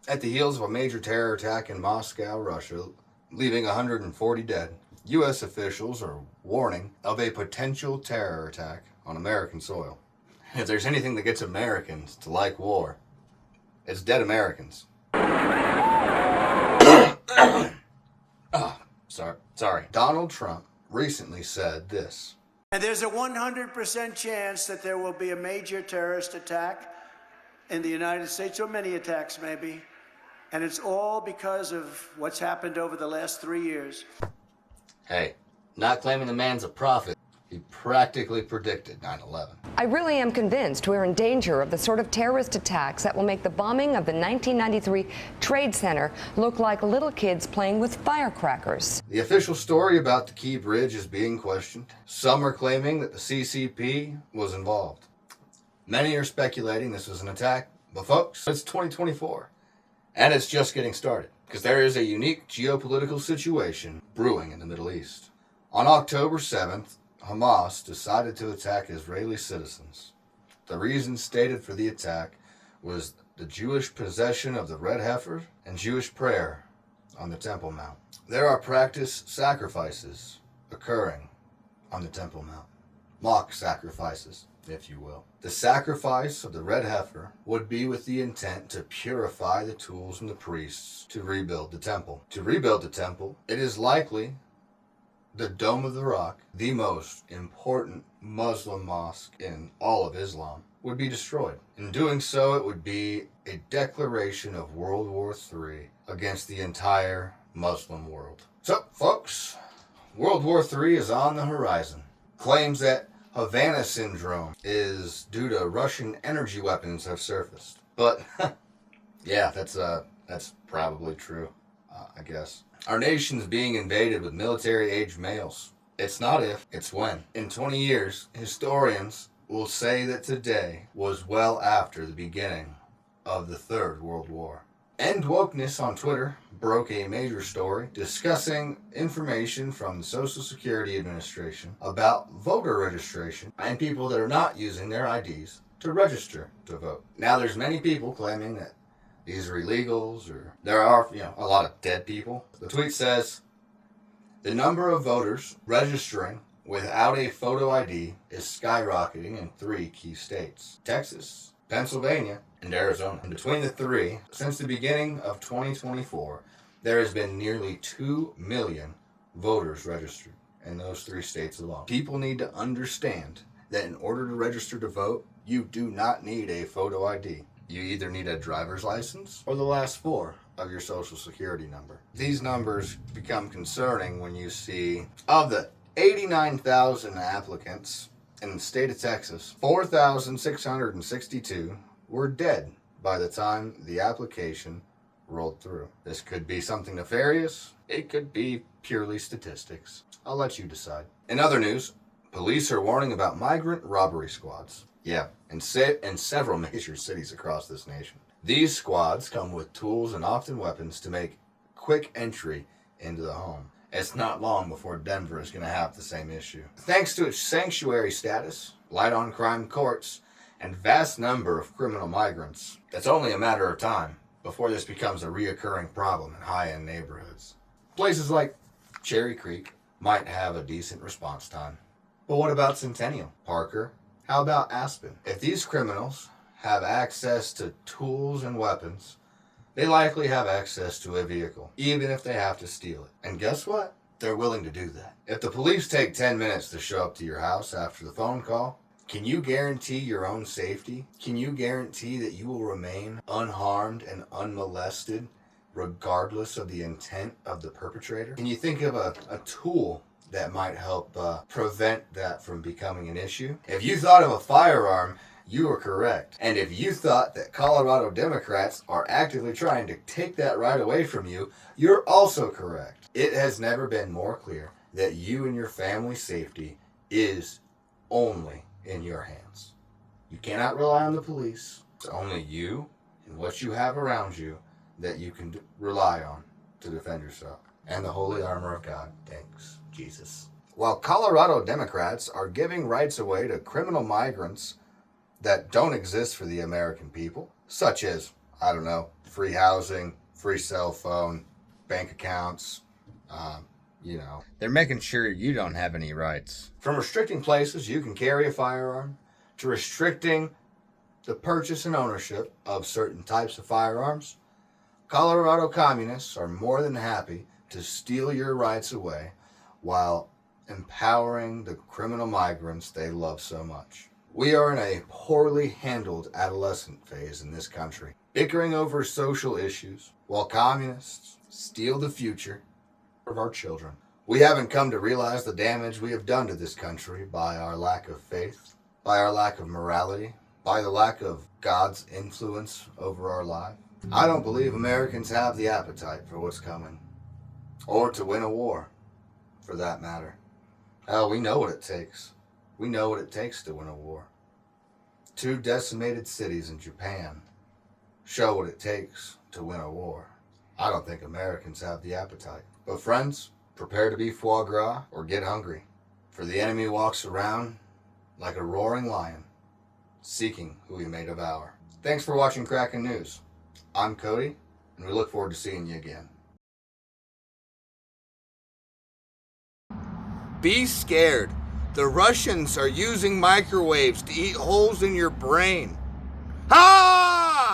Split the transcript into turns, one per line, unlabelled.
At the heels of a major terror attack in Moscow, Russia, leaving 140 dead, U.S. officials are warning of a potential terror attack on American soil. If there's anything that gets Americans to like war, it's dead Americans. Sorry. Donald Trump recently said this.
And there's a 100% chance that there will be a major terrorist attack in the United States, or many attacks maybe. And it's all because of what's happened over the last 3 years.
Hey, not claiming the man's a prophet. He practically predicted 9/11.
I really am convinced we're in danger of the sort of terrorist attacks that will make the bombing of the 1993 Trade Center look like little kids playing with firecrackers.
The official story about the Key Bridge is being questioned. Some are claiming that the CCP was involved. Many are speculating this was an attack. But folks, it's 2024. And it's just getting started. Because there is a unique geopolitical situation brewing in the Middle East. On October 7th, Hamas decided to attack Israeli citizens. The reason stated for the attack was the Jewish possession of the red heifer and Jewish prayer on the Temple Mount. There are practiced sacrifices occurring on the Temple Mount. Mock sacrifices, if you will. The sacrifice of the red heifer would be with the intent to purify the tools and the priests to rebuild the temple. To rebuild the temple, it is likely the Dome of the Rock, the most important Muslim mosque in all of Islam, would be destroyed. In doing so, it would be a declaration of World War III against the entire Muslim world. So, folks, World War III is on the horizon. Claims that Havana syndrome is due to Russian energy weapons have surfaced. But, yeah, that's probably true, I guess. Our nation's being invaded with military-aged males. It's not if, it's when. In 20 years, historians will say that today was well after the beginning of the Third World War. End Wokeness on Twitter broke a major story discussing information from the Social Security Administration about voter registration and people that are not using their IDs to register to vote. Now, there's many people claiming that these are illegals, or there are, a lot of dead people. The tweet says, the number of voters registering without a photo ID is skyrocketing in 3 key states: Texas, Pennsylvania, and Arizona. And between the 3, since the beginning of 2024, there has been nearly 2 million voters registered in those 3 states alone. People need to understand that in order to register to vote, you do not need a photo ID. You either need a driver's license or the last 4 of your social security number. These numbers become concerning when you see, of the 89,000 applicants in the state of Texas, 4,662 were dead by the time the application rolled through. This could be something nefarious. It could be purely statistics. I'll let you decide. In other news, police are warning about migrant robbery squads. Yeah, in several major cities across this nation. These squads come with tools and often weapons to make quick entry into the home. It's not long before Denver is going to have the same issue. Thanks to its sanctuary status, light on crime courts, and vast number of criminal migrants, it's only a matter of time before this becomes a reoccurring problem in high-end neighborhoods. Places like Cherry Creek might have a decent response time. But what about Centennial, Parker? How about Aspen? If these criminals have access to tools and weapons, they likely have access to a vehicle, even if they have to steal it. And guess what? They're willing to do that. If the police take 10 minutes to show up to your house after the phone call, can you guarantee your own safety? Can you guarantee that you will remain unharmed and unmolested regardless of the intent of the perpetrator? Can you think of a tool that might help prevent that from becoming an issue? If you thought of a firearm, you were correct. And if you thought that Colorado Democrats are actively trying to take that right away from you, you're also correct. It has never been more clear that you and your family's safety is only in your hands. You cannot rely on the police. It's only you and what you have around you that you can rely on to defend yourself. And the holy armor of God. Thanks, Jesus. While Colorado Democrats are giving rights away to criminal migrants that don't exist for the American people, such as I don't know, free housing, free cell phone, bank accounts, They're making sure you don't have any rights. From restricting places you can carry a firearm, to restricting the purchase and ownership of certain types of firearms, Colorado communists are more than happy to steal your rights away while empowering the criminal migrants they love so much. We are in a poorly handled adolescent phase in this country, bickering over social issues while communists steal the future of our children. We haven't come to realize the damage we have done to this country by our lack of faith, by our lack of morality, by the lack of God's influence over our life. I don't believe Americans have the appetite for what's coming, or to win a war, for that matter. Hell, we know what it takes. We know what it takes to win a war. 2 decimated cities in Japan show what it takes to win a war. I don't think Americans have the appetite. But friends, prepare to be foie gras or get hungry, for the enemy walks around like a roaring lion, seeking who he may devour. Thanks for watching Craken News. I'm Cody, and we look forward to seeing you again. Be scared. The Russians are using microwaves to eat holes in your brain.